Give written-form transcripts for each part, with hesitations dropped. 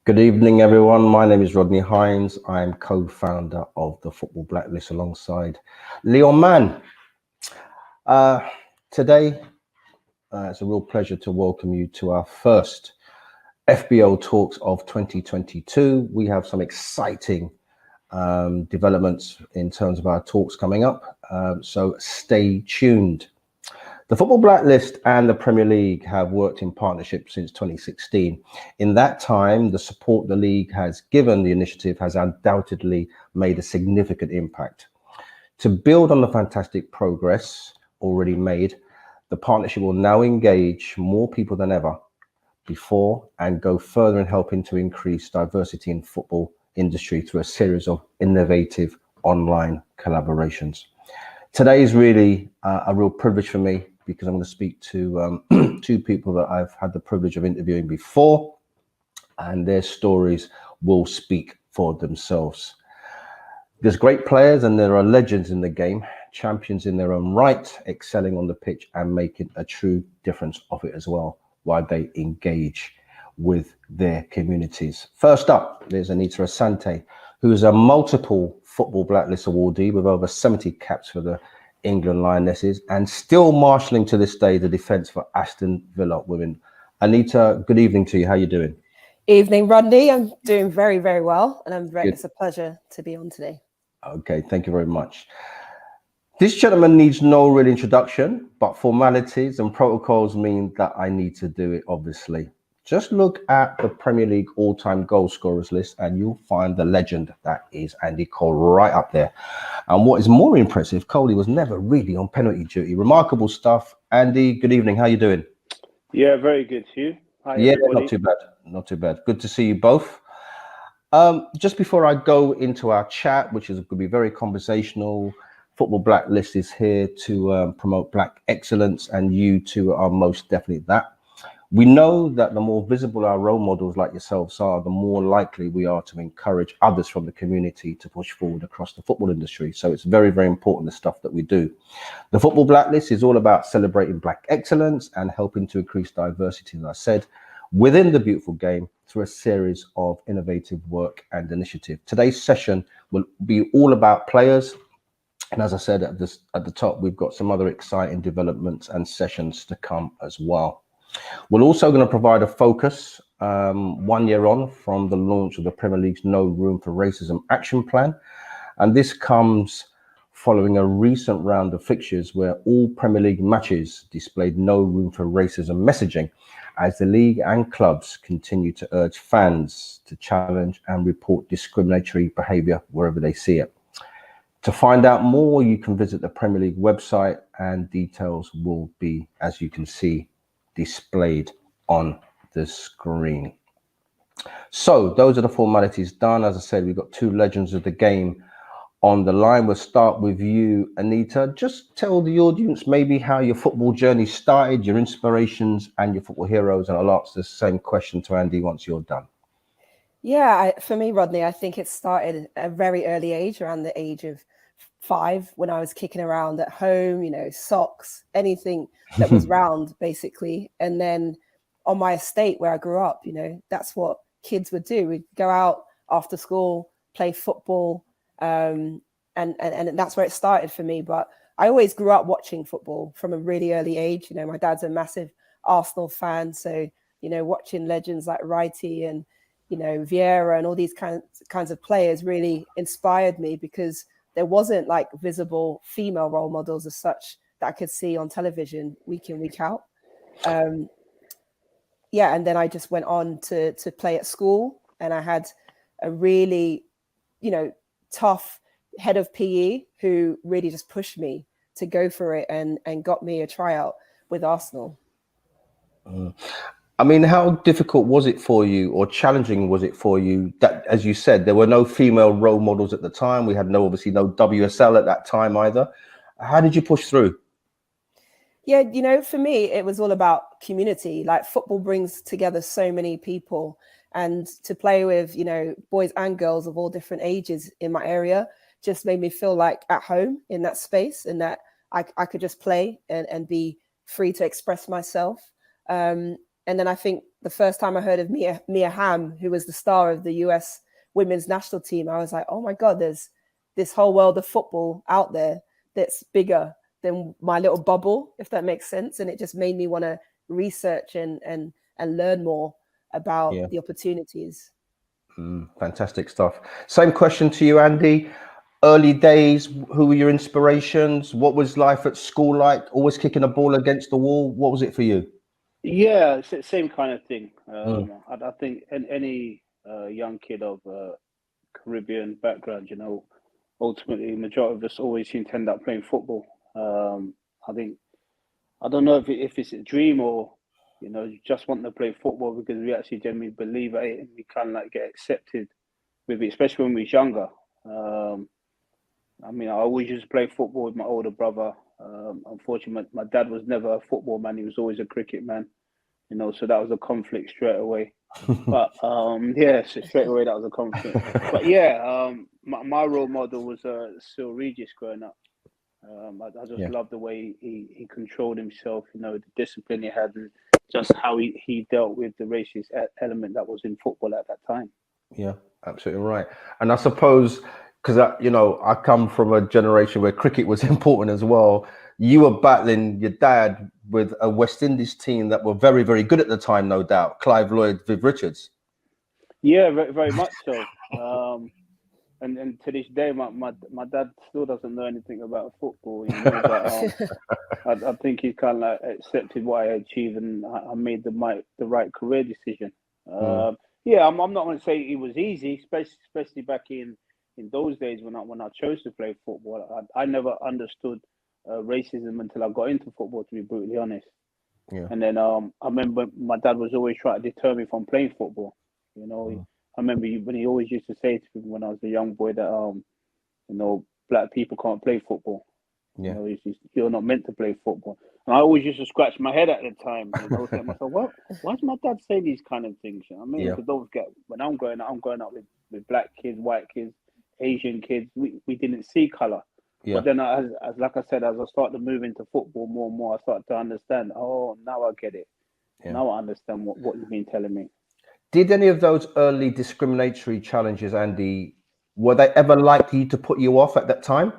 Good evening, everyone. My name is Rodney Hinds. I'm co-founder of the Football Blacklist alongside Leon Mann. Uh, Today, it's a real pleasure to welcome you to our first FBL Talks of 2022. We have some exciting developments in terms of our talks coming up, so stay tuned. The Football Blacklist and the Premier League have worked in partnership since 2016. In that time, the support the league has given the initiative has undoubtedly made a significant impact. To build on the fantastic progress already made, the partnership will now engage more people than ever before and go further in helping to increase diversity in football industry through a series of innovative online collaborations. Today is really a real privilege for me because I'm going to speak to two people that I've had the privilege of interviewing before, and their stories will speak for themselves. There's great players and there are legends in the game, champions in their own right, excelling on the pitch and making a true difference of it as well, while they engage with their communities. First up, there's Anita Asante, who is a multiple Football Blacklist awardee with over 70 caps for the England Lionesses and still marshalling to this day the defence for Aston Villa women. Anita, good evening to you. How are you doing? Evening, Rodney. I'm doing very, very well, and it's a pleasure to be on today. Okay, thank you very much. This gentleman needs no real introduction, but formalities and protocols mean that I need to do it, obviously. Just look at the Premier League all-time goal scorers list and you'll find the legend that is Andy Cole right up there. And what is more impressive, Coley was never really on penalty duty. Remarkable stuff. Andy, good evening. How are you doing? Yeah, very good. You? Hi, yeah, everybody. not too bad. Not too bad. Good to see you both. Just before I go into our chat, which is going to be very conversational, Football Blacklist is here to promote Black excellence, and you two are most definitely that. We know that the more visible our role models like yourselves are, the more likely we are to encourage others from the community to push forward across the football industry. So it's very, very important, the stuff that we do. The Football Blacklist is all about celebrating Black excellence and helping to increase diversity, as I said, within the beautiful game through a series of innovative work and initiative. Today's session will be all about players. And as I said at the top, we've got some other exciting developments and sessions to come as well. We're also going to provide a focus 1 year on from the launch of the Premier League's No Room for Racism action plan. And this comes following a recent round of fixtures where all Premier League matches displayed no room for racism messaging, as the league and clubs continue to urge fans to challenge and report discriminatory behaviour wherever they see it. To find out more, you can visit the Premier League website and details will be, as you can see, displayed on the screen. So those are the formalities done. As I said, we've got two legends of the game on the line. We'll start with you, Anita. Just tell the audience maybe how your football journey started, your inspirations and your football heroes, and I'll ask the same question to Andy once you're done. Yeah, for me, Rodney, I think it started at a very early age, around the age of 5, when I was kicking around at home, socks, anything that was round, basically. And then on my estate where I grew up, that's what kids would do. We'd go out after school, play football, and that's where it started for me. But I always grew up watching football from a really early age. My dad's a massive Arsenal fan, so watching legends like Wrighty and Vieira and all these kinds of players really inspired me, because there wasn't like visible female role models as such that I could see on television week in, week out. And then I just went on to play at school, and I had a really, tough head of PE who really just pushed me to go for it and got me a tryout with Arsenal. I mean, how difficult was it for you, or challenging was it for you that, as you said, there were no female role models at the time? We had obviously no WSL at that time either. How did you push through? Yeah, for me, it was all about community. Like, football brings together so many people, and to play with, boys and girls of all different ages in my area just made me feel like at home in that space, and that I could just play and be free to express myself. And then I think the first time I heard of Mia Hamm, who was the star of the US women's national team, I was like, oh my God, there's this whole world of football out there that's bigger than my little bubble, if that makes sense. And it just made me want to research and learn more about the opportunities. Fantastic stuff. Same question to you, Andy. Early days, who were your inspirations? What was life at school like? Always kicking a ball against the wall? What was it for you? Yeah, same kind of thing. I think any young kid of Caribbean background, ultimately, majority of us always seem to end up playing football. I don't know if it's a dream or, you just want to play football because we actually genuinely believe it and we kind of like get accepted with it, especially when we was younger. I always used to play football with my older brother. Unfortunately, my dad was never a football man. He was always a cricket man, so that was a conflict straight away. But yeah, so straight away that was a conflict. But yeah, my role model was Sil Regis growing up. I just love the way he controlled himself, the discipline he had, and just how he dealt with the racist element that was in football at that time. Yeah, absolutely right. And I suppose, because I come from a generation where cricket was important as well. You were battling your dad with a West Indies team that were very, very good at the time, no doubt. Clive Lloyd, Viv Richards. Yeah, very, very much so. And to this day, my dad still doesn't know anything about football, But I think he kind of like accepted what I achieved, and I made the right career decision. Yeah, I'm not going to say it was easy, especially back in those days when I chose to play football. I never understood racism until I got into football, to be brutally honest. Yeah. And then I remember my dad was always trying to deter me from playing football. I remember when he always used to say to me when I was a young boy that black people can't play football. Yeah. You're not meant to play football. And I always used to scratch my head at the time, say to myself, well, why does my dad say these kind of things? Because don't forget, when I'm growing up with black kids, white kids, Asian kids, we didn't see color. Yeah. But then, as like I said, as I started to move into football more and more, I started to understand. Oh, now I get it. Yeah. Now I understand what you've been telling me. Did any of those early discriminatory challenges, Andy, were they ever likely to put you off at that time?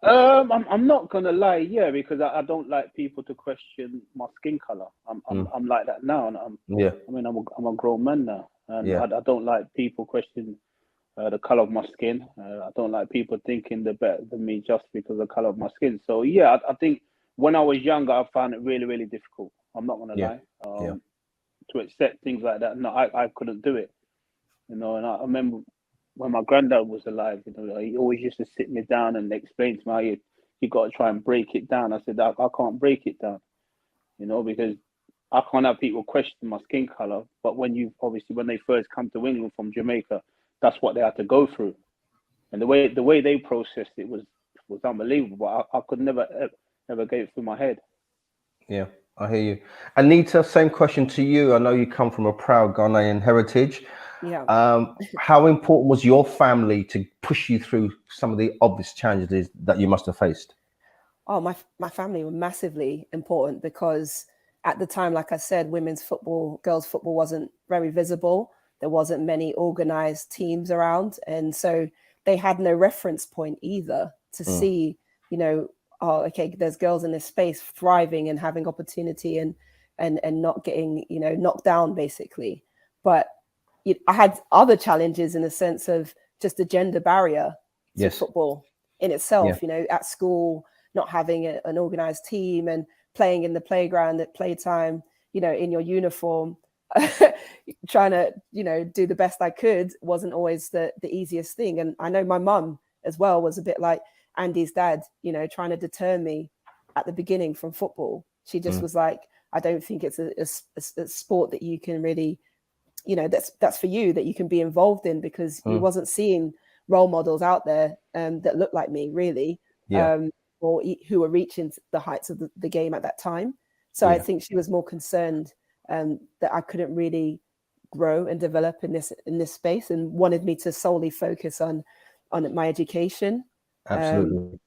I'm not gonna lie, yeah, because I don't like people to question my skin color. I'm like that now, and I'm a grown man now, and I don't like people questioning the color of my skin. I don't like people thinking they're better than me just because of the color of my skin. So yeah, I think when I was younger, I found it really, really difficult. I'm not gonna lie. To accept things like that. No, I couldn't do it. And I remember when my granddad was alive, he always used to sit me down and explain to me, you got to try and break it down. I said, I can't break it down, because I can't have people question my skin color. But when they first come to England from Jamaica, that's what they had to go through. And the way they processed it was unbelievable. I could never get it through my head. Yeah, I hear you. Anita, same question to you. I know you come from a proud Ghanaian heritage. Yeah. How important was your family to push you through some of the obvious challenges that you must have faced? Oh, my family were massively important because at the time, like I said, women's football, girls' football wasn't very visible. There wasn't many organized teams around. And so they had no reference point either to see, oh, okay, there's girls in this space thriving and having opportunity and not getting, knocked down, basically. But I had other challenges in the sense of just the gender barrier to football in itself, at school, not having an organized team and playing in the playground at playtime, in your uniform, trying to, do the best I could wasn't always the easiest thing. And I know my mum as well was a bit like Andy's dad, trying to deter me at the beginning from football. She just was like, I don't think it's a sport that you can really, that's for you, that you can be involved in, because you wasn't seeing role models out there that looked like me, really, or who were reaching the heights of the game at that time. So I think she was more concerned that I couldn't really grow and develop in this space, and wanted me to solely focus on my education. Absolutely.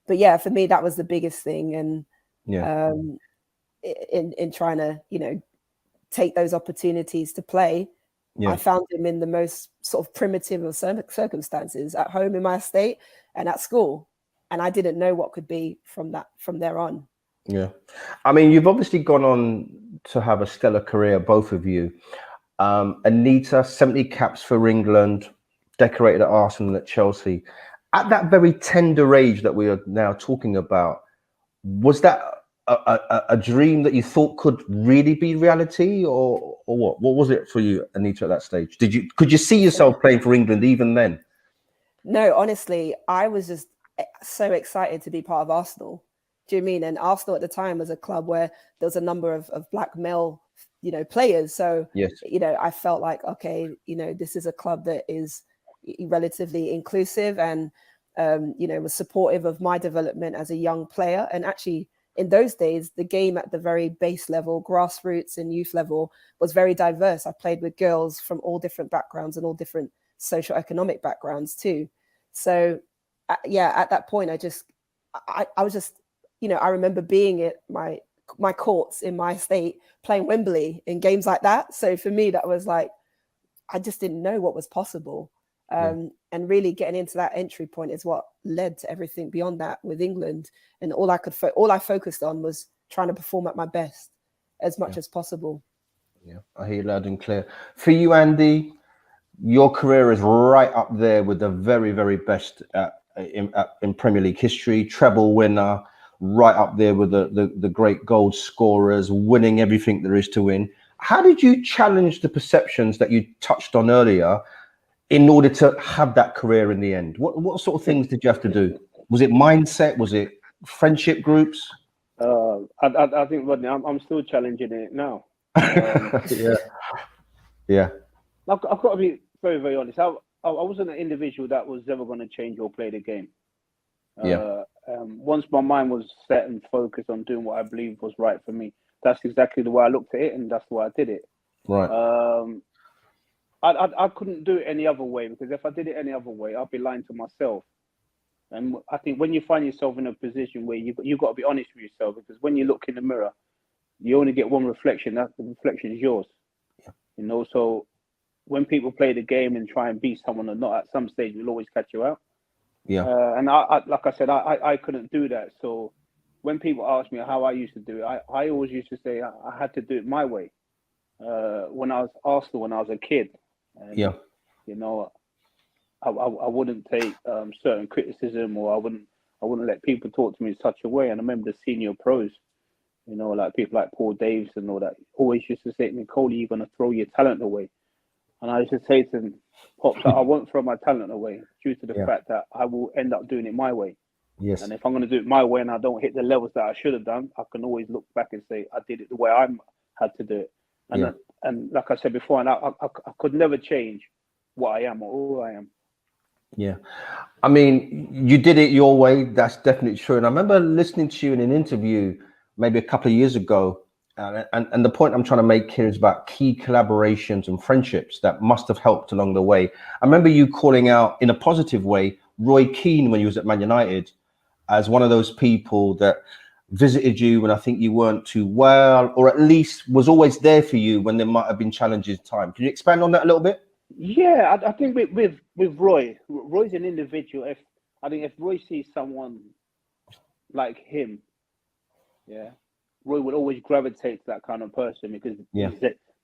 But yeah, for me, that was the biggest thing. And in trying to, you know, take those opportunities to play. I found him in the most sort of primitive of circumstances, at home in my estate and at school. And I didn't know what could be from there on. Yeah. I mean, you've obviously gone on to have a stellar career, both of you. Anita, 70 caps for England, decorated at Arsenal, at Chelsea. At that very tender age that we are now talking about, was that a dream that you thought could really be reality, or what? What was it for you, Anita, at that stage? Could you see yourself playing for England even then? No, honestly, I was just so excited to be part of Arsenal. Do you mean? And Arsenal at the time was a club where there was a number of black male, you know, players. So, yes, you know, I felt like, okay, you know, this is a club that is relatively inclusive and, you know, was supportive of my development as a young player. And actually, in those days, the game at the very base level, grassroots and youth level, was very diverse. I played with girls from all different backgrounds and all different socioeconomic backgrounds too. So, yeah, at that point, I was just, you know, I remember being at my courts in my state playing Wembley in games like that. So for me, that was like, I just didn't know what was possible. And really getting into that entry point is what led to everything beyond that with England. And all I focused on was trying to perform at my best as much as possible. Yeah, I hear you loud and clear. For you, Andy, your career is right up there with the very, very best in Premier League history. Treble winner, right up there with the great goal scorers, winning everything there is to win. How did you challenge the perceptions that you touched on earlier in order to have that career in the end? What sort of things did you have to do? Was it mindset? Was it friendship groups? I think, Rodney, I'm still challenging it now. Yeah. I've got to be very, very honest. I wasn't an individual that was ever going to change or play the game. Once my mind was set and focused on doing what I believed was right for me, that's exactly the way I looked at it, and that's the way I did it. Right. I couldn't do it any other way, because if I did it any other way, I'd be lying to myself. And I think when you find yourself in a position where you've got to be honest with yourself, because when you look in the mirror, you only get one reflection. That the reflection is yours. Yeah. You know, so when people play the game and try and beat someone or not, at some stage will always catch you out. Yeah. And I like I said, I couldn't do that. So when people ask me how I used to do it, I always used to say I had to do it my way. When I was Arsenal, when I was a kid, and, you know, I wouldn't take certain criticism, or I wouldn't let people talk to me in such a way. And I remember the senior pros, you know, like people like Paul Davis and all that, always used to say to me, "Coley, you're going to throw your talent away." And I used to say to them, "Pops, I won't throw my talent away due to the fact that I will end up doing it my way." Yes. And if I'm going to do it my way and I don't hit the levels that I should have done, I can always look back and say I did it the way I had to do it. And like I said before, and I could never change what I am or who I am. Yeah. I mean, you did it your way. That's definitely true. And I remember listening to you in an interview maybe a couple of years ago. And the point I'm trying to make here is about key collaborations and friendships that must have helped along the way. I remember you calling out in a positive way Roy Keane when you was at Man United as one of those people that visited you when I think you weren't too well, or at least was always there for you when there might have been challenges time. Can you expand on that a little bit? Yeah, I think with Roy's an individual. If Roy sees someone like him, Roy would always gravitate to that kind of person, because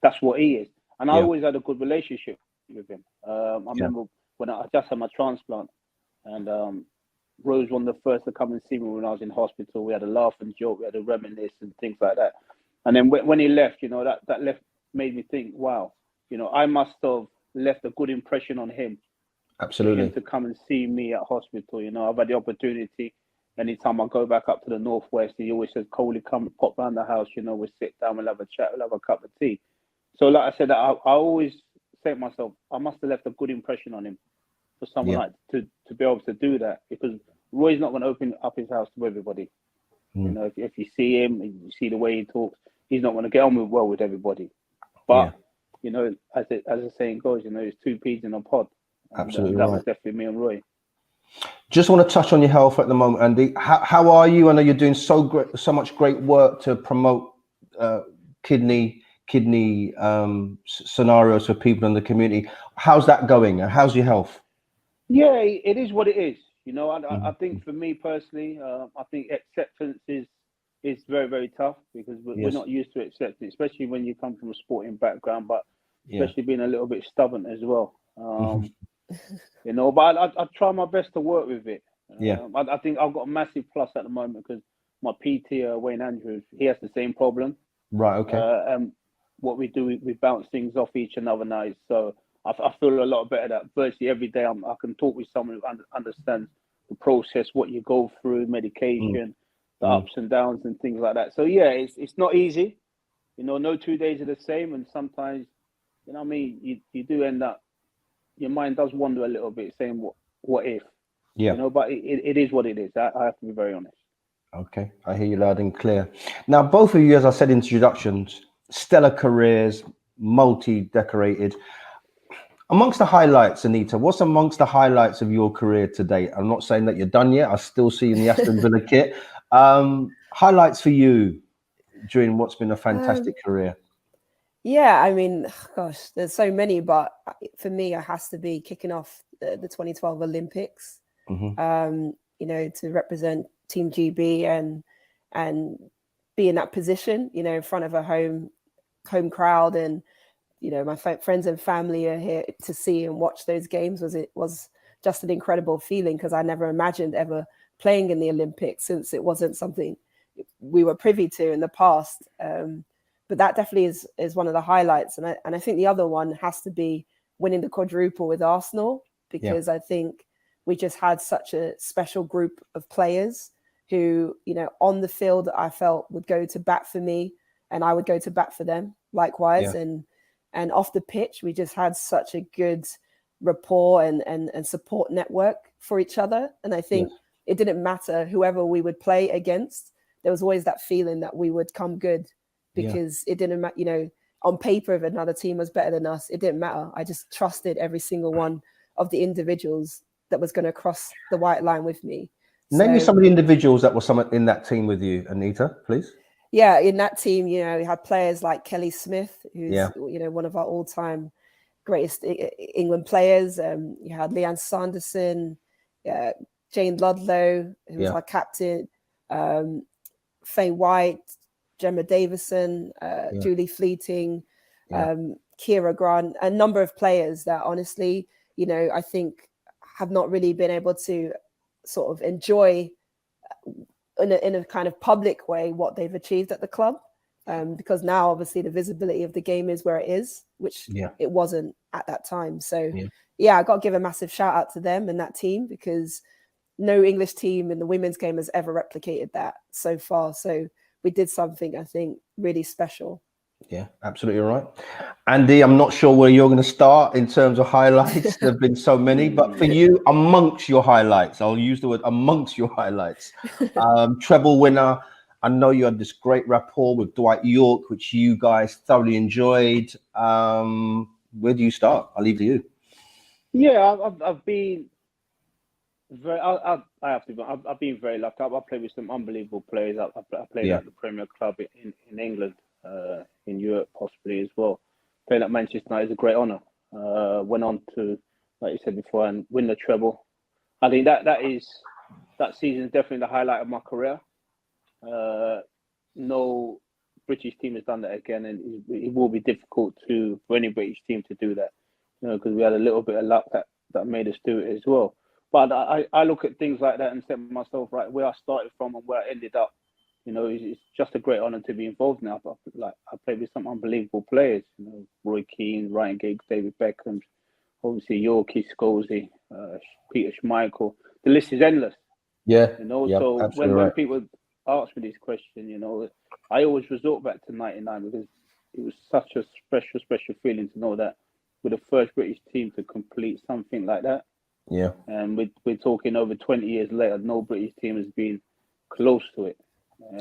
that's what he is. And I always had a good relationship with him. I remember when I just had my transplant, and Roy was one of the first to come and see me when I was in hospital. We had a laugh and joke, we had a reminisce and things like that. And then when he left, you know, that left made me think, wow, you know, I must have left a good impression on him. Absolutely. For him to come and see me at hospital. You know, I've had the opportunity. Anytime I go back up to the Northwest, he always says, "Coley, come pop round the house, you know, we'll sit down, we'll have a chat, we'll have a cup of tea." So like I said, I always say to myself, I must have left a good impression on him for someone like to be able to do that, because Roy's not going to open up his house to everybody. You know, if you see him and you see the way he talks, he's not going to get on well with everybody. But you know, as the saying goes, you know, it's two peas in a pod. Absolutely, that was definitely me and Roy. Just want to touch on your health at the moment, Andy. How are you? I know you're doing so much great work to promote kidney scenarios for people in the community. How's that going? How's your health? Yeah, it is what it is. I think for me personally, I think acceptance is very, very tough, because we're not used to accepting, especially when you come from a sporting background, but especially being a little bit stubborn as well. But I try my best to work with it. I think I've got a massive plus at the moment, because my PT, Wayne Andrews, he has the same problem. Right. Okay. And what we do, we bounce things off each another night. So I feel a lot better that virtually every day I can talk with someone who understands the process, what you go through, medication, the ups and downs and things like that. So yeah, it's not easy. No 2 days are the same, and sometimes, you do end up, your mind does wander a little bit, saying what if, but it is what it is. I have to be very honest. Okay, I hear you loud and clear. Now, both of you, as I said in introductions, stellar careers, multi-decorated. Amongst the highlights, Anita, what's amongst the highlights of your career to date? I'm not saying that you're done yet. I still see you in the Aston Villa kit. Highlights for you during what's been a fantastic career. Yeah, I mean, gosh, there's so many, but for me, it has to be kicking off the 2012 Olympics. To represent Team GB and be in that position, in front of a home crowd, and my friends and family are here to see and watch those games. Was just an incredible feeling, because I never imagined ever playing in the Olympics, since it wasn't something we were privy to in the past. But that definitely is one of the highlights, and I think the other one has to be winning the quadruple with Arsenal, because I think we just had such a special group of players who, on the field, I felt would go to bat for me, and I would go to bat for them likewise. And off the pitch, we just had such a good rapport and support network for each other. And I think it didn't matter whoever we would play against, there was always that feeling that we would come good, because it didn't matter, on paper, if another team was better than us, it didn't matter. I just trusted every single one of the individuals that was going to cross the white line with me. Name me some of the individuals that were in that team with you, Anita, please. Yeah, in that team, we had players like Kelly Smith, who's one of our all-time greatest England players. You had Leanne Sanderson, Jane Ludlow, who was our captain, Faye White, Gemma Davison, Julie Fleeting, Kira Grant, a number of players that honestly, I think have not really been able to sort of enjoy in a kind of public way what they've achieved at the club, because now obviously the visibility of the game is where it is, which it wasn't at that time. So I got to give a massive shout out to them and that team, because no English team in the women's game has ever replicated that so far. So we did something, I think, really special. Yeah, absolutely right. Andy, I'm not sure where you're going to start in terms of highlights. There have been so many, but for you, amongst your highlights, I'll use the word amongst your highlights. Treble winner. I know you had this great rapport with Dwight York, which you guys thoroughly enjoyed. Where do you start? I'll leave to you. Yeah, I've been very. I have to. I've been very lucky. I've played with some unbelievable players. I played at the Premier Club in England. In Europe possibly as well. Playing at Manchester United is a great honour. Went on to, like you said before, and win the treble. I think that season is definitely the highlight of my career. No British team has done that again, and it will be difficult for any British team to do that. Because we had a little bit of luck that made us do it as well. But I look at things like that and say to myself, right, where I started from and where I ended up. It's just a great honour to be involved now. I played with some unbelievable players. Roy Keane, Ryan Giggs, David Beckham, obviously Yorkie, Scholesy, Peter Schmeichel. The list is endless. Yeah. So when people ask me this question, I always resort back to '99, because it was such a special feeling to know that we're the first British team to complete something like that. Yeah. And we're talking over 20 years later, no British team has been close to it.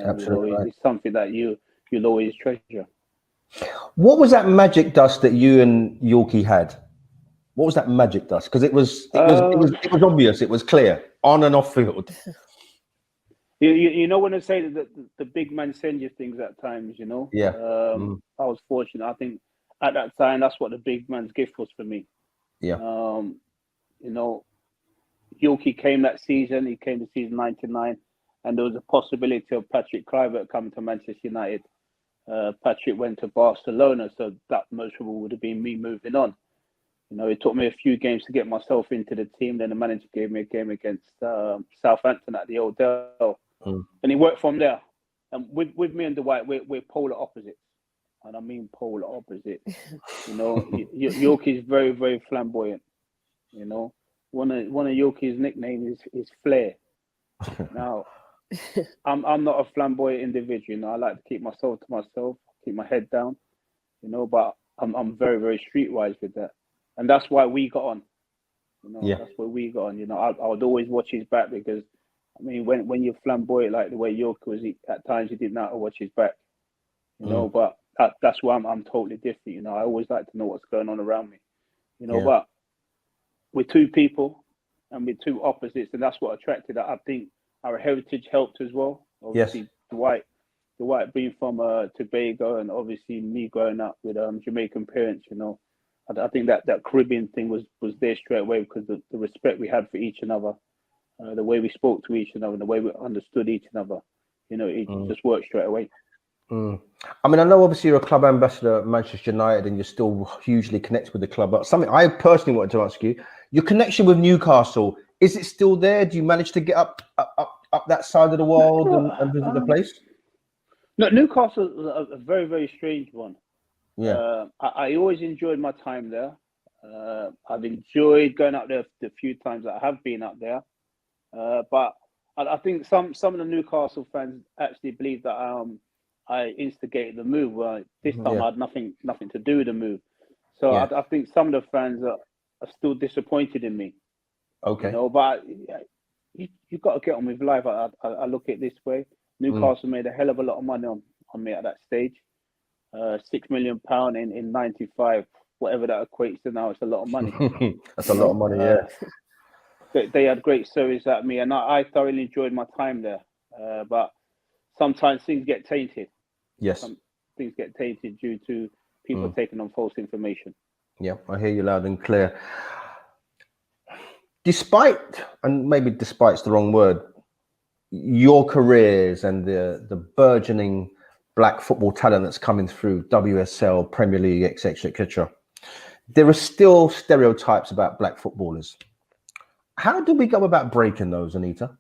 Absolutely right. It's something that you'll always treasure. What was that magic dust that you and Yorkie had? What was that magic dust? Because it was obvious, it was clear, on and off field. You know when I say that the big man send you things at times, you know. Yeah. I was fortunate. I think at that time that's what the big man's gift was for me. Yeah. You know, Yorkie came that season. He came to season 99, and there was a possibility of Patrick Kluivert coming to Manchester United. Patrick went to Barcelona, so that most probably would have been me moving on. You know, it took me a few games to get myself into the team. Then the manager gave me a game against Southampton at the Old Dell, and he worked from there. And with me and Dwight, we're polar opposites, and I mean polar opposite. You know, Yorkie is very, very flamboyant. You know, one of Yorkie's nicknames is Flair. Now, I'm not a flamboyant individual. You know, I like to keep myself to myself, keep my head down. You know, but I'm very, very streetwise with that. And that's why we got on. You know, that's why we got on. You know, I would always watch his back because, I mean, when you're flamboyant like the way York was, at times he didn't know how to watch his back. You know, but that's why I'm totally different. You know, I always like to know what's going on around me. You know, but we're two people and we're two opposites, and that's what attracted. I think our heritage helped as well. Obviously, Dwight being from Tobago, and obviously me growing up with Jamaican parents. You know. I think that Caribbean thing was there straight away because the respect we had for each another, the way we spoke to each another, and the way we understood each another, you know, it just worked straight away. I mean, I know obviously you're a club ambassador at Manchester United and you're still hugely connected with the club, but something I personally wanted to ask you, your connection with Newcastle, is it still there? Do you manage to get up that side of the world and visit the place? No, Newcastle is a very, very strange one. Yeah, I always enjoyed my time there. I've enjoyed going up there the few times that I have been up there. But I think some of the Newcastle fans actually believe that I instigated the move. Well, this time I had nothing to do with the move. So I think some of the fans are still disappointed in me. Okay. You know, but you've got to get on with life. I look at it this way. Newcastle made a hell of a lot of money on me at that stage. £6 million in '95, whatever that equates to now, it's a lot of money. That's a lot of money, yeah. They had great service at me, and I thoroughly enjoyed my time there. But sometimes things get tainted. Yes. Things get tainted due to people taking on false information. Yeah, I hear you loud and clear. Despite, and maybe despite's the wrong word, your careers and the burgeoning Black football talent that's coming through WSL, Premier League, etc., etc., there are still stereotypes about Black footballers. How do we go about breaking those, Anita?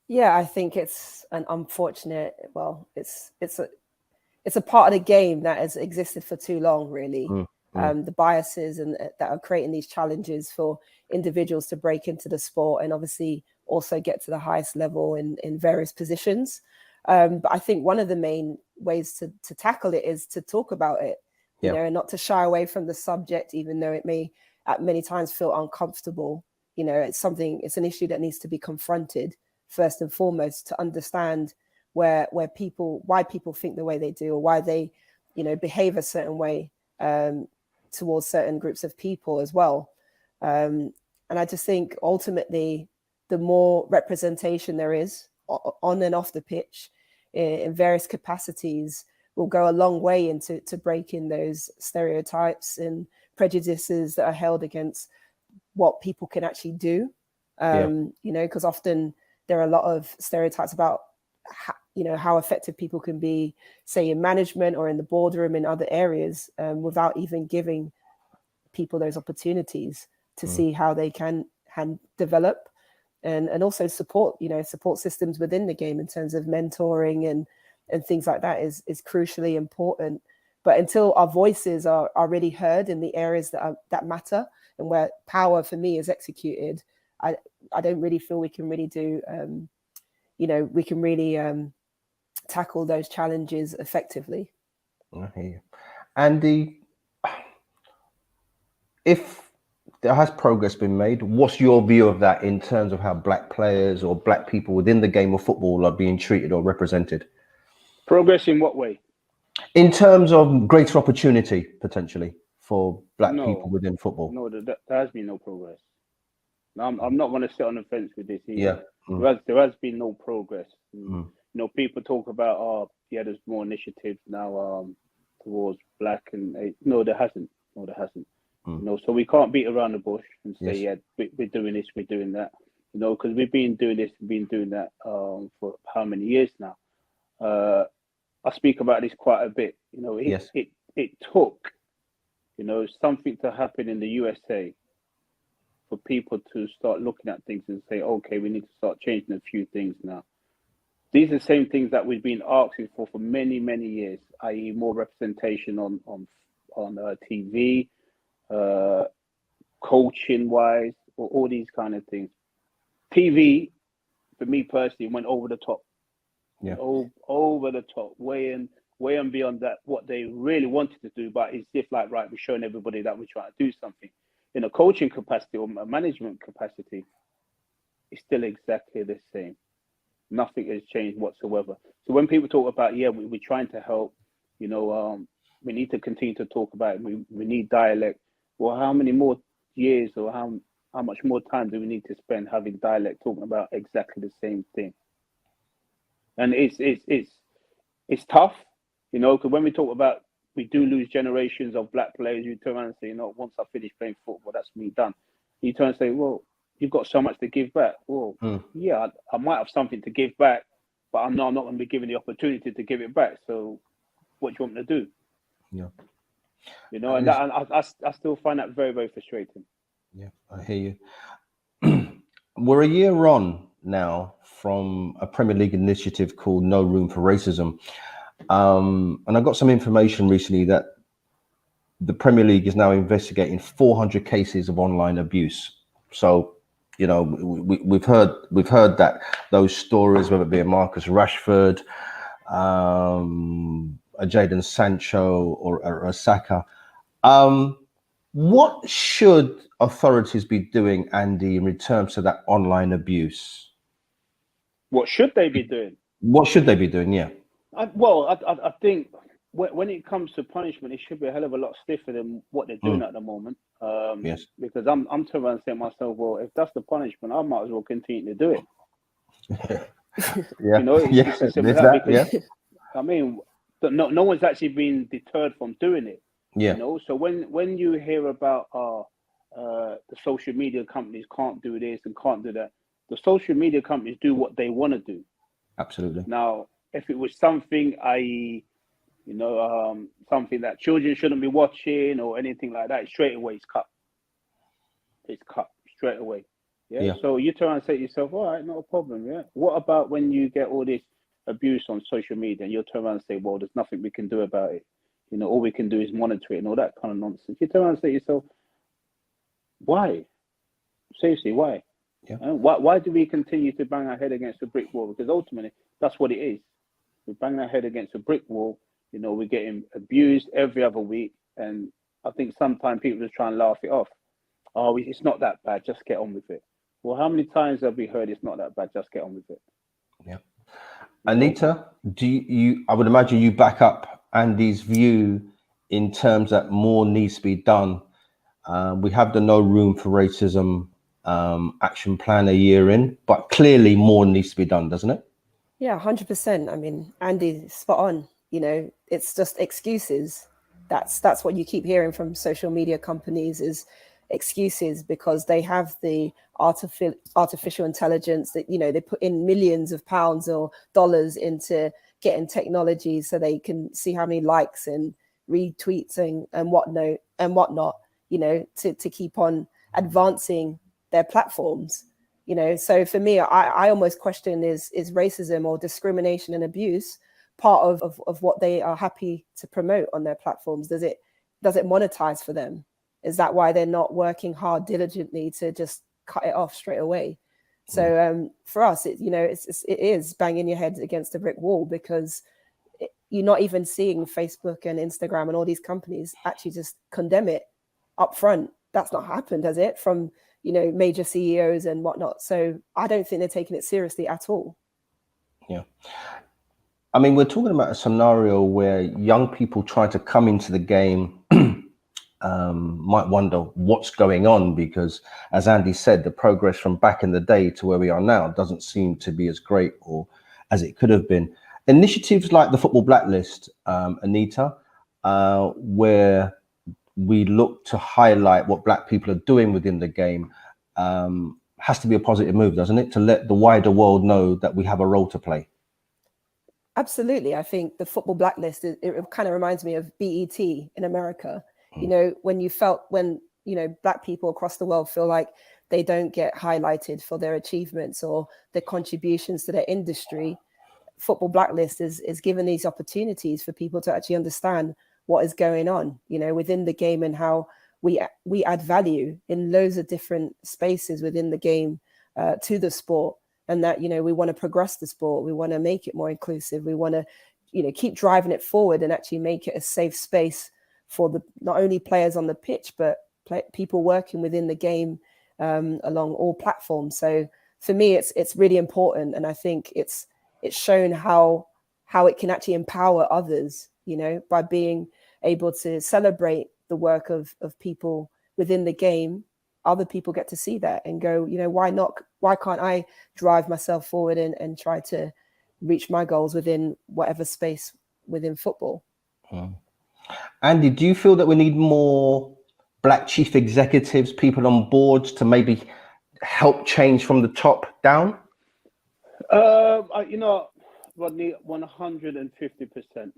Yeah, I think it's an unfortunate. Well, it's a part of the game that has existed for too long, really. The biases and that are creating these challenges for individuals to break into the sport and obviously also get to the highest level in various positions. But I think one of the main ways to tackle it is to talk about it, you know, and not to shy away from the subject, even though it may at many times feel uncomfortable. You know, it's an issue that needs to be confronted first and foremost to understand why people think the way they do or why they, you know, behave a certain way towards certain groups of people as well. And I just think ultimately, the more representation there is on and off the pitch in various capacities will go a long way into breaking those stereotypes and prejudices that are held against what people can actually do. You know, because often there are a lot of stereotypes about how effective people can be, say in management or in the boardroom in other areas, without even giving people those opportunities to see how they can develop and also support systems within the game in terms of mentoring and things like that is crucially important. But until our voices are really heard in the areas that matter and where power for me is executed, I don't really feel we can really do, we can really tackle those challenges effectively. I hear you. Andy, if there has progress been made, what's your view of that in terms of how Black players or Black people within the game of football are being treated or represented? Progress in what way? In terms of greater opportunity, potentially, for Black people within football. No, there has been no progress. I'm not going to sit on the fence with this either. Yeah. There has been no progress. You know, people talk about, there's more initiatives now towards black and no, there hasn't. You know, so we can't beat around the bush and say, we're doing this, we're doing that. You know, because we've been doing this, we've been doing that for how many years now? I speak about this quite a bit. You know, it took, you know, something to happen in the USA for people to start looking at things and say, okay, we need to start changing a few things now. These are the same things that we've been asking for many, many years, i.e., more representation on TV, coaching wise, or all these kind of things. TV, for me personally, went over the top. Yeah. Over the top, way and beyond that, what they really wanted to do. But it's just like, right, we're showing everybody that we're trying to do something. In a coaching capacity or a management capacity, it's still exactly the same. Nothing has changed whatsoever. So when people talk about, we're trying to help, you know, we need to continue to talk about it. We need dialect. Well, how many more years or how much more time do we need to spend having dialect talking about exactly the same thing? And it's tough, you know, because when we talk about, we do lose generations of black players. You turn around and say, you know, once I finish playing football, that's me done. You turn and say, well, you've got so much to give back. Well, yeah, I might have something to give back, but I'm not going to be given the opportunity to give it back. So what do you want me to do? Yeah. You know, and I still find that very, very frustrating. Yeah, I hear you. We're a year on now from a Premier League initiative called No Room for Racism. And I got some information recently that the Premier League is now investigating 400 cases of online abuse. So, you know, we've heard that those stories, whether it be a Marcus Rashford, a Jadon Sancho, or a Saka. What should authorities be doing, Andy, in return to that online abuse? What should they be doing? What should they be doing? Yeah. I think when it comes to punishment, it should be a hell of a lot stiffer than what they're doing at the moment. Yes. Because I'm turning around and saying to myself, well, if that's the punishment, I might as well continue to do it. Yeah. You know, it's as simple as that. Because, I mean, no one's actually been deterred from doing it. Yeah. You know, so when you hear about the social media companies can't do this and can't do that, the social media companies do what they want to do. Absolutely. Now, if it was something, i.e., you know, something that children shouldn't be watching or anything like that, straight away it's cut. It's cut straight away. Yeah. So you turn around and say to yourself, all right, not a problem. Yeah. What about when you get all this abuse on social media and you'll turn around and say, well, there's nothing we can do about it. You know, all we can do is monitor it and all that kind of nonsense. You turn around and say to yourself, why? Seriously, why? Yeah. Why do we continue to bang our head against a brick wall? Because ultimately, that's what it is. We bang our head against a brick wall. You know, we're getting abused every other week. And I think sometimes people just try and laugh it off. Oh, it's not that bad. Just get on with it. Well, how many times have we heard it's not that bad? Just get on with it. Yeah. Anita, do you I would imagine you back up Andy's view in terms that more needs to be done. We have the No Room for Racism action plan a year in, but clearly more needs to be done, doesn't it? Yeah, 100%. I mean, Andy, spot on. You know, it's just excuses. That's what you keep hearing from social media companies is excuses, because they have the artificial intelligence that, you know, they put in millions of pounds or dollars into getting technology so they can see how many likes and retweets and whatnot, you know, to keep on advancing their platforms. You know, so for me, I almost question is racism or discrimination and abuse part of what they are happy to promote on their platforms? Does it monetize for them? Is that why they're not working hard diligently to just cut it off straight away? So for us, it is banging your head against a brick wall, because you're not even seeing Facebook and Instagram and all these companies actually just condemn it up front. That's not happened, has it? From, you know, major CEOs and whatnot. So I don't think they're taking it seriously at all. Yeah. I mean, we're talking about a scenario where young people try to come into the game might wonder what's going on, because as Andy said, the progress from back in the day to where we are now doesn't seem to be as great or as it could have been. Initiatives like the Football Blacklist, Anita, where we look to highlight what Black people are doing within the game, has to be a positive move, doesn't it? To let the wider world know that we have a role to play. Absolutely. I think the Football Blacklist, it kind of reminds me of BET in America. You know, when Black people across the world feel like they don't get highlighted for their achievements or their contributions to their industry, Football Blacklist is given these opportunities for people to actually understand what is going on, within the game, and how we add value in loads of different spaces within the game to the sport. And that, we want to progress the sport. We want to make it more inclusive. We want to, keep driving it forward and actually make it a safe space for not only players on the pitch, but people working within the game along all platforms. So for me, it's really important. And I think it's shown how it can actually empower others, by being able to celebrate the work of people within the game. Other people get to see that and go, why not? Why can't I drive myself forward and try to reach my goals within whatever space within football? Andy, do you feel that we need more Black chief executives, people on boards to maybe help change from the top down? Rodney, 150%.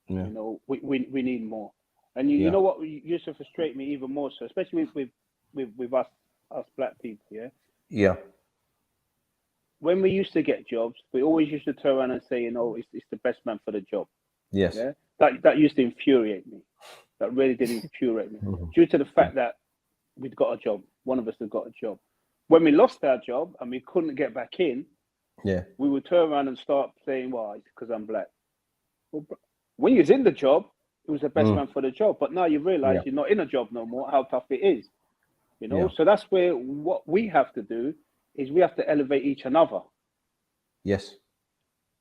Yeah. We need more. And you know what used to frustrate me even more so, especially with us Black people, yeah. When we used to get jobs, we always used to turn around and say, it's the best man for the job. Yes. Yeah. That used to infuriate me. That really did infuriate me. Due to the fact that we'd got a job. One of us had got a job. When we lost our job and we couldn't get back in, we would turn around and start saying, well, it's because I'm Black. Well, when you was in the job, it was the best man for the job. But now you realize you're not in a job no more, how tough it is. So that's where what we have to do is we have to elevate each another. Yes.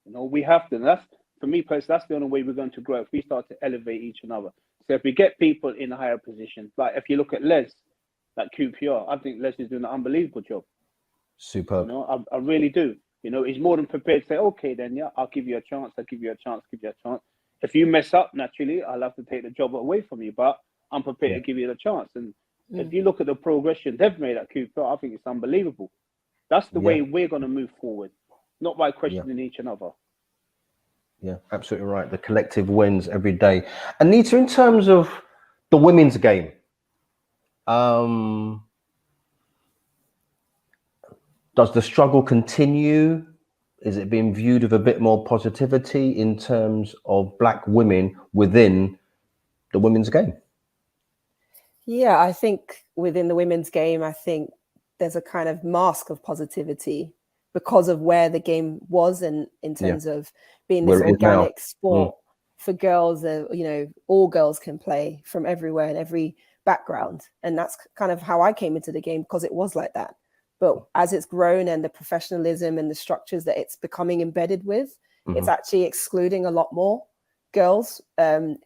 We have to. And that's, for me personally, that's the only way we're going to grow, if we start to elevate each another. So if we get people in higher positions, like if you look at Les, like QPR, I think Les is doing an unbelievable job. Superb. I really do. He's more than prepared to say, okay, then, I'll give you a chance. I'll give you a chance, give you a chance. If you mess up, naturally, I'll have to take the job away from you, but I'm prepared to give you the chance. And if you look at the progression they've made at QPR, I think it's unbelievable. That's the way we're going to move forward, not by questioning each another. Yeah, absolutely right. The collective wins every day. Anita, in terms of the women's game, does the struggle continue? Is it being viewed with a bit more positivity in terms of Black women within the women's game? Yeah, I think within the women's game, I think there's a kind of mask of positivity because of where the game was, and in terms of being this organic sport for girls, all girls can play from everywhere and every background. And that's kind of how I came into the game, because it was like that. But as it's grown and the professionalism and the structures that it's becoming embedded with, it's actually excluding a lot more girls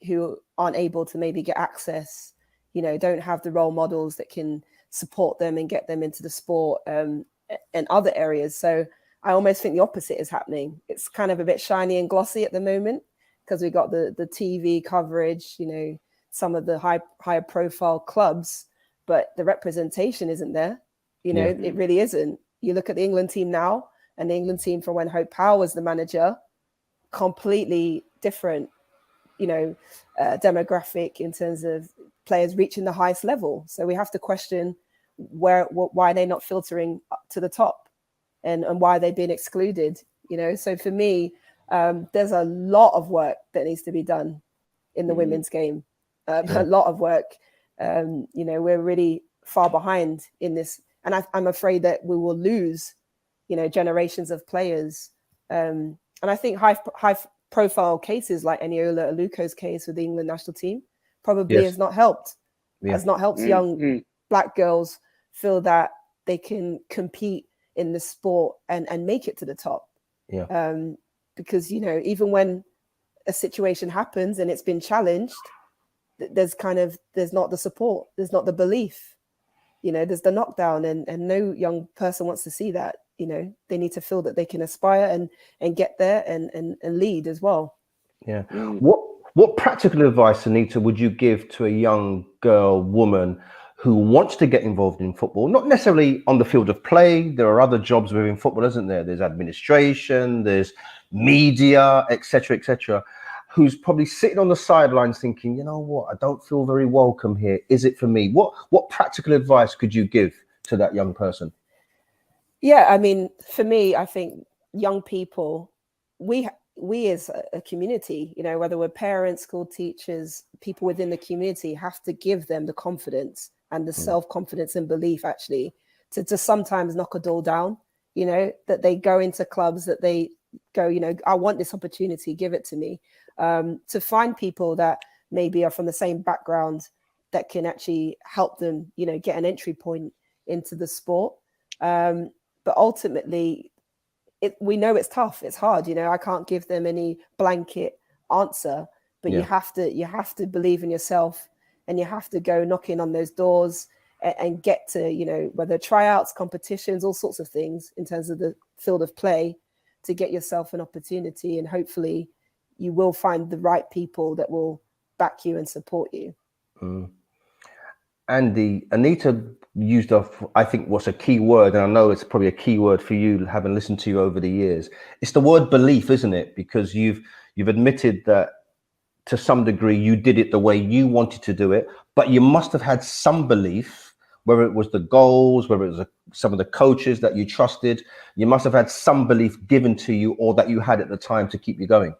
who aren't able to maybe get access, don't have the role models that can support them and get them into the sport and other areas. So I almost think the opposite is happening. It's kind of a bit shiny and glossy at the moment because we got the TV coverage, some of the higher profile clubs, but the representation isn't there. It really isn't. You look at the England team now, and the England team from when Hope Powell was the manager, completely different, demographic in terms of players reaching the highest level. So we have to question why they're not filtering up to the top, and why they've been excluded. So for me, there's a lot of work that needs to be done in the women's game. A lot of work. We're really far behind in this. And I'm afraid that we will lose, generations of players. And I think high profile cases like Eniola Aluko's case with the England national team probably has not helped. Has not helped young Black girls feel that they can compete in the sport and make it to the top. Because, even when a situation happens and it's been challenged, there's not the support, there's not the belief, there's the knockdown, and no young person wants to see that. They need to feel that they can aspire and get there and lead as well. Yeah. What practical advice, Anita, would you give to a young girl, woman who wants to get involved in football? Not necessarily on the field of play. There are other jobs within football, isn't there? There's administration, there's media, etc., etc. Who's probably sitting on the sidelines thinking, you know what, I don't feel very welcome here. Is it for me? What practical advice could you give to that young person? Yeah, I mean, for me, I think young people, we as a community, whether we're parents, school teachers, people within the community, have to give them the confidence and the self-confidence and belief actually to sometimes knock a door down, that they go into clubs, that they go, I want this opportunity, give it to me, to find people that maybe are from the same background that can actually help them, get an entry point into the sport. But ultimately, we know it's tough, it's hard. I can't give them any blanket answer, but you have to believe in yourself, and you have to go knocking on those doors and get to, whether tryouts, competitions, all sorts of things in terms of the field of play, to get yourself an opportunity. And hopefully you will find the right people that will back you and support you. Andy, Anita used I think what's a key word, and I know it's probably a key word for you, having listened to you over the years. It's the word belief, isn't it? Because you've admitted that to some degree you did it the way you wanted to do it, but you must have had some belief, whether it was the goals, whether it was some of the coaches that you trusted. You must have had some belief given to you, or that you had at the time, to keep you going.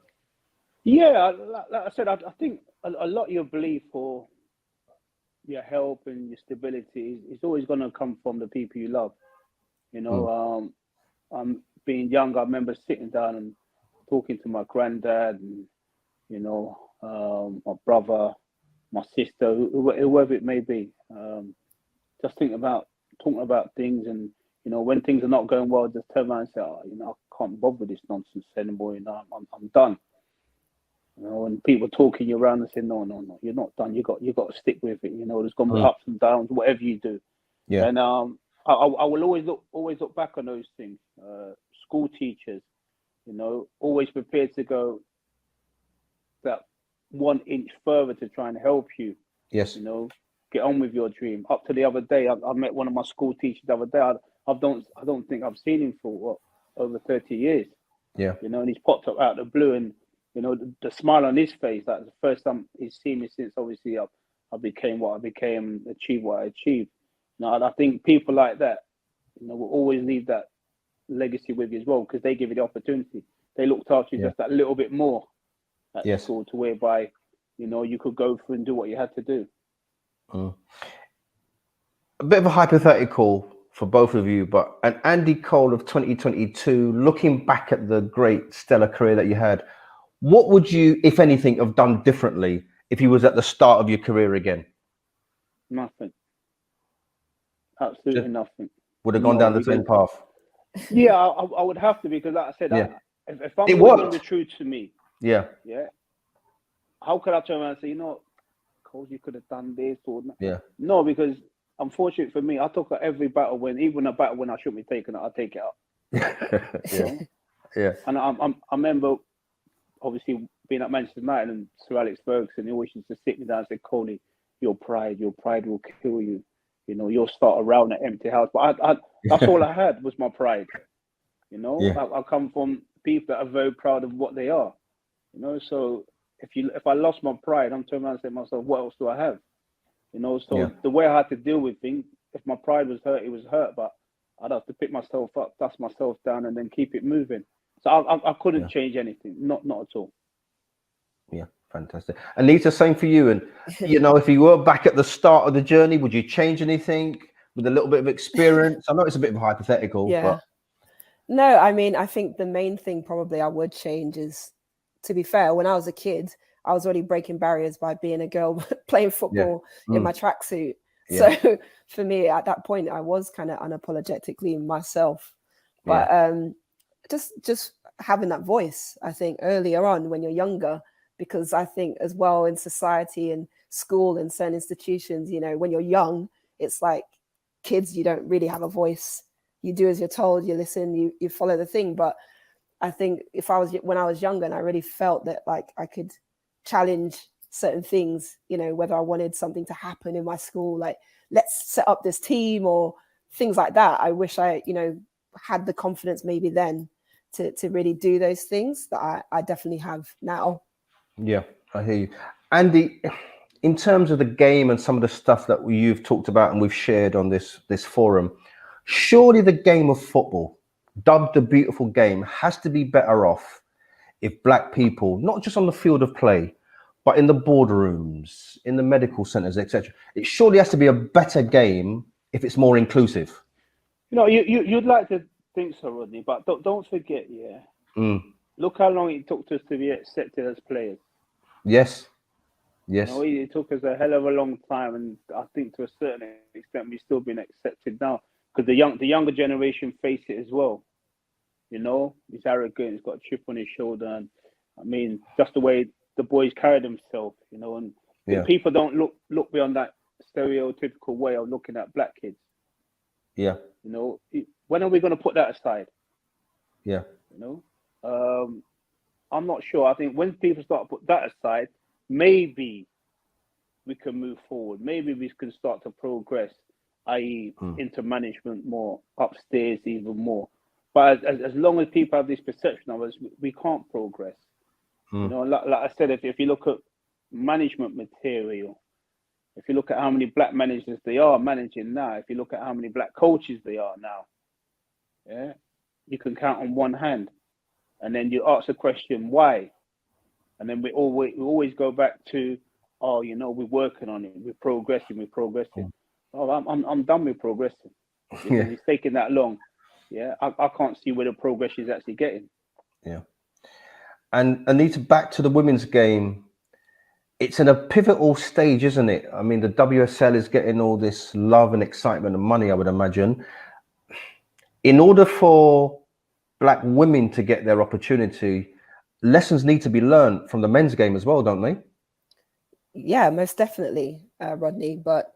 Yeah, like I said, I think a lot of your belief or your help and your stability is always going to come from the people you love. Being young, I remember sitting down and talking to my granddad and, my brother, my sister, whoever it may be. Just talking about things, and, when things are not going well, just turn around and say, I can't bother with this nonsense anymore. I'm done. And people talking you around and saying, no, you're not done. You got to stick with it. There's going to be ups and downs, whatever you do. Yeah. And I will always look back on those things. School teachers, always prepared to go that 1 inch further to try and help you. Yes. Get on with your dream. Up to the other day, I met one of my school teachers the other day. I don't think I've seen him for over 30 years. Yeah. And he's popped up out of the blue, and the smile on his face, that's the first time he's seen me since obviously I became what I became, achieved what I achieved. I think people like that, will always leave that legacy with you as well, because they give you the opportunity. They looked after you just that little bit more at school, to whereby, you could go through and do what you had to do. A bit of a hypothetical for both of you, but an Andy Cole of 2022, looking back at the great stellar career that you had, what would you, if anything, have done differently if you was at the start of your career again? Nothing. Absolutely nothing. Would have gone down the same path. Yeah, I would have to, because like I said, if I'm going to be true to me, how could I turn around and say, Cole, you could have done this or not? Yeah. No, because unfortunately for me, I took every battle even a battle when I shouldn't be taking it, I take it up. Yeah. And I remember, obviously, being at Manchester United, and Sir Alex Ferguson, he always used to sit me down and say, Coley, your pride will kill you. You'll start around an empty house. But that's all I had was my pride. I come from people that are very proud of what they are. So if I lost my pride, I'm turning around and saying to myself, what else do I have? The way I had to deal with things, if my pride was hurt, it was hurt. But I'd have to pick myself up, dust myself down, and then keep it moving. So I couldn't change anything, not at all. Yeah, fantastic. Anita, same for you. And if you were back at the start of the journey, would you change anything with a little bit of experience? I know it's a bit of a hypothetical. But... No, I mean, I think the main thing probably I would change is, to be fair, when I was a kid, I was already breaking barriers by being a girl playing football in my tracksuit. Yeah. So for me, at that point, I was kind of unapologetically myself. But just having that voice, I think earlier on when you're younger, because I think as well in society and school and certain institutions, you know, when you're young, it's like kids, you don't really have a voice. You do as you're told, you listen, you follow the thing. But I think when I was younger, and I really felt that like I could challenge certain things, you know, whether I wanted something to happen in my school, like let's set up this team or things like that. I wish I, you know, had the confidence maybe then to really do those things that I definitely have now. Yeah, I hear you. Andy, in terms of the game and some of the stuff that you've talked about and we've shared on this forum, surely the game of football, dubbed the beautiful game, has to be better off if black people, not just on the field of play, but in the boardrooms, in the medical centers, etc. It surely has to be a better game if it's more inclusive. You know, you'd like to think so, Rodney, but don't forget, look how long it took us to be accepted as players. Yes. You know, it took us a hell of a long time, and I think to a certain extent we've still been accepted now because the younger generation face it as well. You know, he's arrogant, he's got a chip on his shoulder, and I mean, just the way the boys carry themselves, you know, and people don't look beyond that stereotypical way of looking at black kids. Yeah. You know, when are we going to put that aside? Yeah. You know, I'm not sure. I think when people start to put that aside, maybe we can move forward. Maybe we can start to progress, i.e. into management more, upstairs even more. But as long as people have this perception of us, we can't progress. You know, like I said, if you look at management material, if you look at how many black managers they are managing now, if you look at how many black coaches they are now, you can count on one hand. And then you ask the question, why? And then we always go back to, oh, you know, we're working on it, we're progressing. Oh, I'm done with progressing. Because it's taking that long. Yeah, I can't see where the progress is actually getting. Yeah. And Anita, back to the women's game. It's in a pivotal stage, isn't it? I mean, the WSL is getting all this love and excitement and money, I would imagine. In order for black women to get their opportunity, lessons need to be learned from the men's game as well, don't they? Yeah, most definitely, Rodney. But,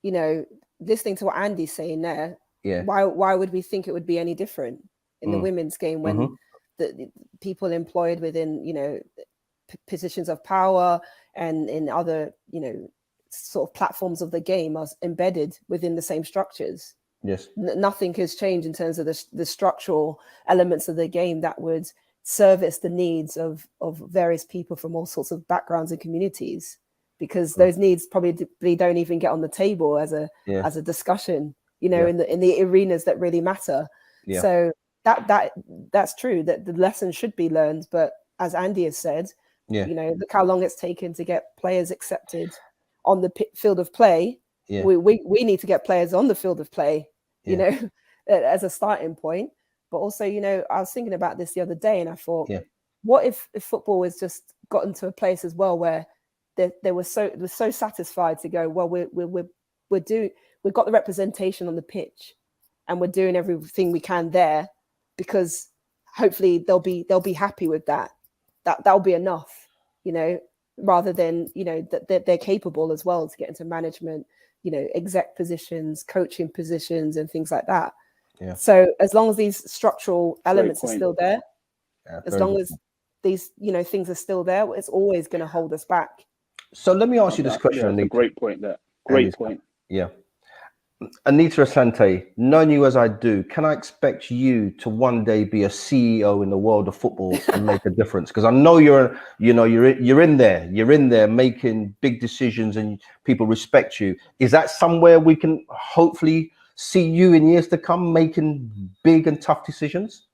you know, listening to what Andy's saying there, why would we think it would be any different in the women's game when the people employed within, you know, positions of power and in other, you know, sort of platforms of the game are embedded within the same structures? Yes. Nothing has changed in terms of the structural elements of the game that would service the needs of various people from all sorts of backgrounds and communities, because those needs probably don't even get on the table as a discussion, you know, in the arenas that really matter. Yeah. So that's true, that the lesson should be learned. But as Andy has said, you know, look how long it's taken to get players accepted on the field of play. Yeah. We need to get players on the field of play, you know, as a starting point. But also, you know, I was thinking about this the other day, and I thought, what if football has just gotten to a place as well where they were so satisfied to go, well, we've got the representation on the pitch, and we're doing everything we can there, because hopefully they'll be happy with that. That'll be enough, you know, rather than, you know, that they're capable as well to get into management, you know, exec positions, coaching positions, and things like that. Yeah. So as long as these structural elements are still there, as long as these, you know, things are still there, it's always going to hold us back. So let me ask you this question, Anita. That's a great point there. Great point. Yeah. Anita Asante, knowing you as I do, can I expect you to one day be a CEO in the world of football and make a difference? Because I know you're in there making big decisions and people respect you. Is that somewhere we can hopefully see you in years to come making big and tough decisions?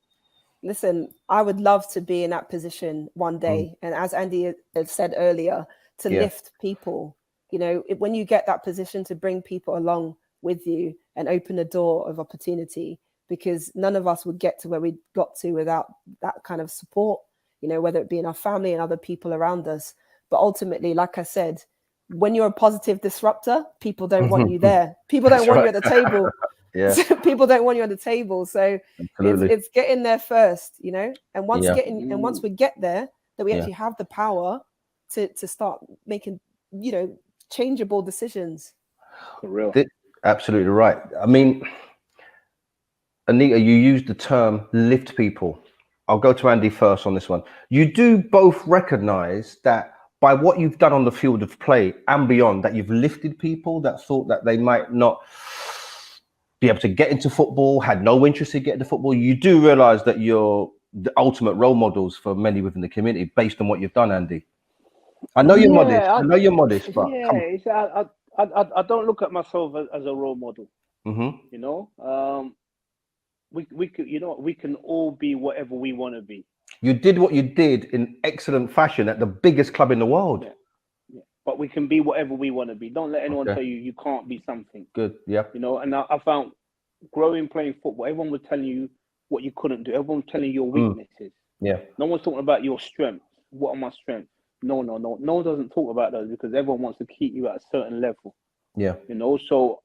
Listen, I would love to be in that position one day. And as Andy had said earlier, to lift people, you know, when you get that position, to bring people along with you and open a door of opportunity, because none of us would get to where we got to without that kind of support, you know, whether it be in our family and other people around us. But ultimately, like I said, when you're a positive disruptor, people don't want you there. People don't want you at the table. People don't want you at the table. So it's getting there first, you know, and once we get there, that we actually have the power to start making, changeable decisions. For real. Absolutely right. I mean, Anita, you used the term lift people. I'll go to Andy first on this one. You do both recognize that by what you've done on the field of play and beyond, that you've lifted people that thought that they might not be able to get into football, had no interest in getting to football. You do realize that you're the ultimate role models for many within the community based on what you've done, Andy. I know you're modest. I know you're modest, but I don't look at myself as a role model. Mm-hmm. We could, we can all be whatever we want to be. You did what you did in excellent fashion at the biggest club in the world. Yeah. But we can be whatever we want to be. Don't let anyone tell you can't be something. Good. Yeah. And I found growing playing football, everyone was telling you what you couldn't do. Everyone was telling you your weaknesses. Yeah. No one's talking about your strengths. What are my strengths? No. No one doesn't talk about those because everyone wants to keep you at a certain level. Yeah. So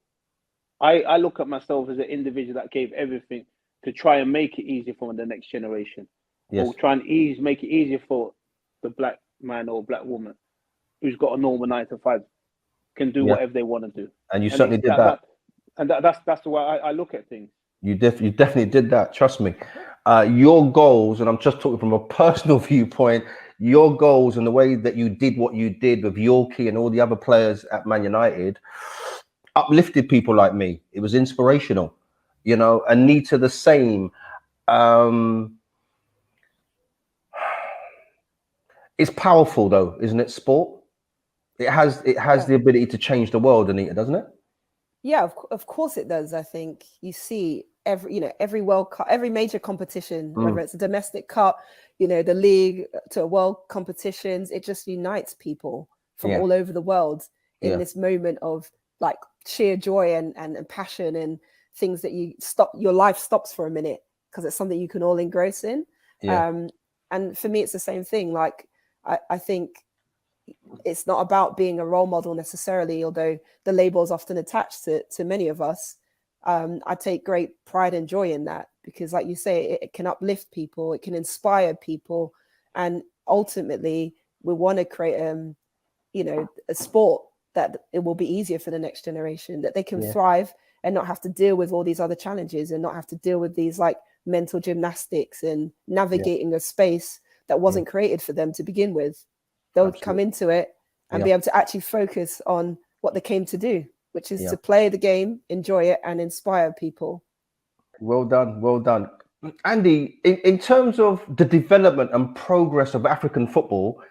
I look at myself as an individual that gave everything to try and make it easier for the next generation. Yes. Or try and make it easier for the black man or black woman who's got a normal 9 to 5 can do whatever they want to do. And you certainly did that. And that's the way I look at things. You definitely did that. Trust me. Your goals, and I'm just talking from a personal viewpoint, your goals and the way that you did what you did with Yorkie and all the other players at Man United uplifted people like me. It was inspirational. Anita the same. It's powerful though, isn't it? Sport. It has the ability to change the world, Anita, doesn't it? Yeah, of course it does. I think you see every World Cup, every major competition, whether it's a domestic cup, the league to world competitions, it just unites people from all over the world in this moment of like sheer joy and passion and things that your life stops for a minute because it's something you can all engross in. And for me, it's the same thing. Like I think it's not about being a role model necessarily, although the label is often attached to many of us. I take great pride and joy in that because, like you say, it can uplift people, it can inspire people, and ultimately we want to create, a sport that it will be easier for the next generation, that they can thrive and not have to deal with all these other challenges and not have to deal with these like mental gymnastics and navigating a space that wasn't created for them to begin with. They'll come into it and be able to actually focus on what they came to do, which is to play the game, enjoy it, and inspire people. Well done. Andy, in terms of the development and progress of African football,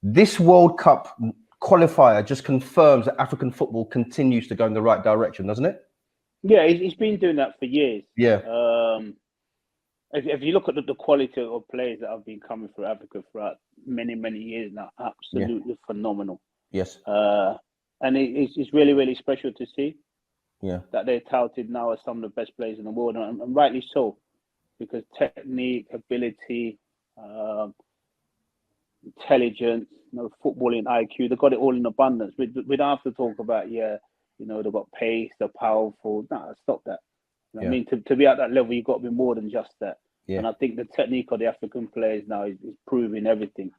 this World Cup qualifier just confirms that African football continues to go in the right direction, doesn't it? Yeah, he's been doing that for years. Yeah. If you look at the quality of players that have been coming through Africa throughout many, many years now, absolutely phenomenal. Yes. And it's really, really special to see that they're touted now as some of the best players in the world, and rightly so, because technique, ability, intelligence, footballing IQ, they've got it all in abundance. We don't have to talk about, they've got pace, they're powerful. No, stop that. I mean, to be at that level, you've got to be more than just that. Yeah. And I think the technique of the African players now is proving everything.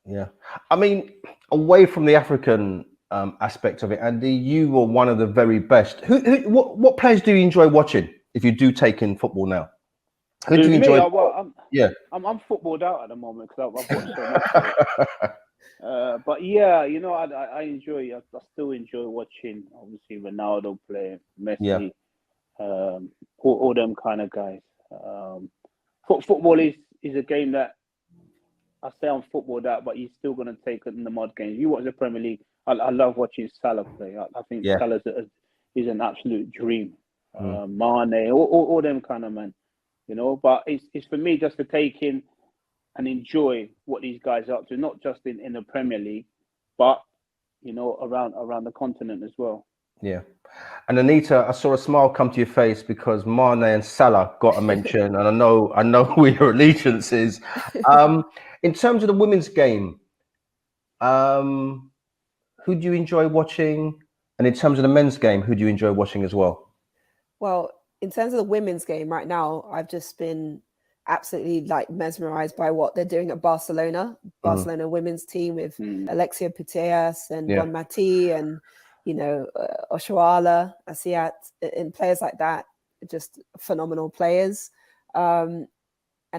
Yeah. I mean, away from the African aspect of it, Andy, you were one of the very best. What players do you enjoy watching if you do take in football now? Who do you enjoy? I'm footballed out at the moment because I've watched so much. But I enjoy. I still enjoy watching. Obviously, Ronaldo play, Messi, all them kind of guys. Football is a game that I say I'm footballed out, but you're still going to take it in the mud games. You watch the Premier League. I love watching Salah play. I think Salah is an absolute dream. Mane, all them kind of men. But it's for me just to take in and enjoy what these guys are up to, not just in the Premier League, but around the continent as well. Yeah. And Anita, I saw a smile come to your face because Mane and Salah got a mention, and I know where your allegiance is. In terms of the women's game, who do you enjoy watching? And in terms of the men's game, who do you enjoy watching as well? Well, in terms of the women's game right now, I've just been absolutely like mesmerized by what they're doing at Barcelona women's team with Alexia Putellas and Bonmati and, you know, Oshoala, Asiat, and players like that, just phenomenal players. And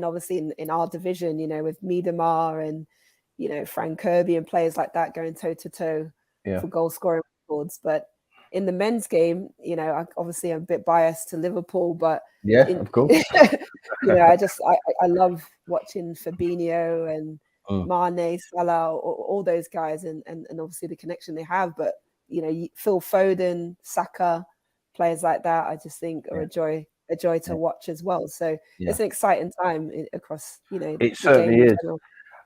obviously in our division, you know, with Miedemar and, you know, Frank Kirby and players like that going toe to toe for goal scoring records. But in the men's game, you know, I'm a bit biased to Liverpool, but of course, you know, I love watching Fabinho and Mane, Salah, all those guys, and obviously the connection they have. But you know, Phil Foden, Saka, players like that, I just think are a joy to watch as well. So it's an exciting time across, you know, it certainly is.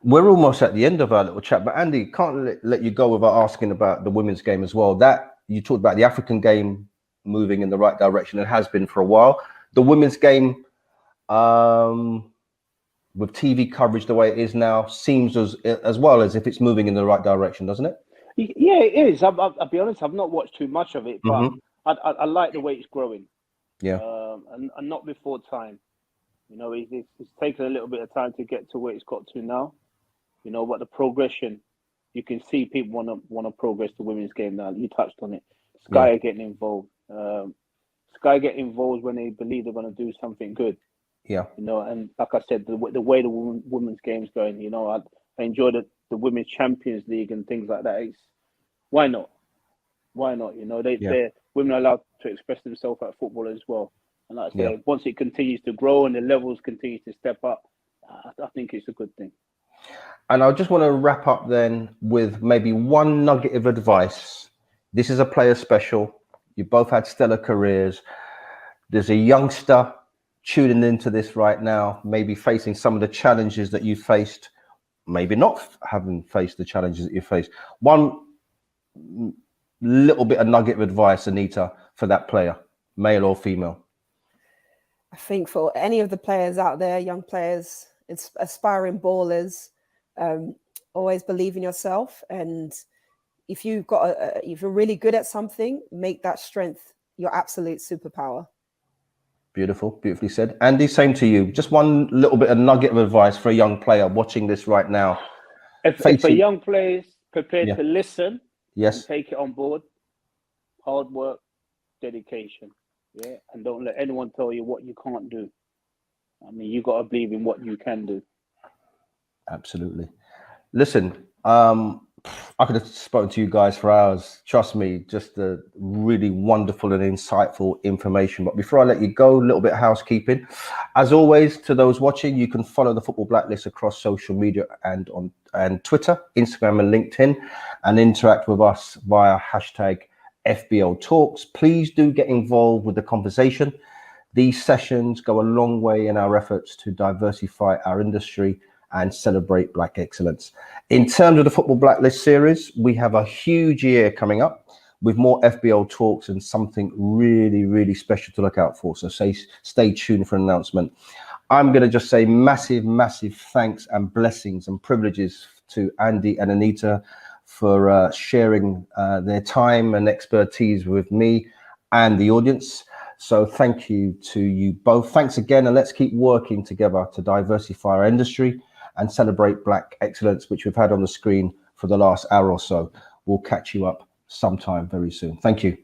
We're almost at the end of our little chat, but Andy, can't let you go without asking about the women's game as well. That you talked about the African game moving in the right direction. It has been for a while. The women's game, with TV coverage the way it is now, seems as well as if it's moving in the right direction, doesn't it? Yeah, it is. I'll be honest, I've not watched too much of it, but I like the way it's growing. Yeah. And not before time. You know, it's taken a little bit of time to get to where it's got to now. You know, but the progression, you can see people want to progress the women's game now. You touched on it. Sky are getting involved. Sky get involved when they believe they're going to do something good. Yeah. You know, and like I said, the way the women's game's going, you know, I enjoy the Women's Champions League and things like that. Why not? Why not? You know, they're women are allowed to express themselves at football as well. And like I say, once it continues to grow and the levels continue to step up, I think it's a good thing. And I just want to wrap up then with maybe one nugget of advice. This is a player special. You both had stellar careers. There's a youngster tuning into this right now, maybe facing some of the challenges that you faced, maybe not having faced the challenges that you faced. One little bit of nugget of advice, Anita, for that player, male or female. I think for any of the players out there, young players, aspiring ballers, always believe in yourself. And if you've got if you're really good at something, make that strength your absolute superpower. Beautiful, beautifully said. Andy, same to you. Just one little bit of nugget of advice for a young player watching this right now. If a young player is prepared to listen, and take it on board, hard work, dedication, and don't let anyone tell you what you can't do. I mean, you got to believe in what you can do. Absolutely. Listen, I could have spoken to you guys for hours. Trust me, just a really wonderful and insightful information. But before I let you go, a little bit of housekeeping. As always, to those watching, you can follow the Football Blacklist across social media and Twitter, Instagram and LinkedIn, and interact with us via hashtag FBLTalks. Please do get involved with the conversation. These sessions go a long way in our efforts to diversify our industry and celebrate Black excellence. In terms of the Football Blacklist series, we have a huge year coming up with more FBL talks and something really, really special to look out for. So stay tuned for an announcement. I'm going to just say massive, massive thanks and blessings and privileges to Andy and Anita for sharing their time and expertise with me and the audience. So thank you to you both. Thanks again, and let's keep working together to diversify our industry and celebrate Black excellence, which we've had on the screen for the last hour or so. We'll catch you up sometime very soon. Thank you.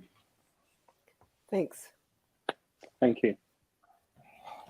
Thanks. Thank you.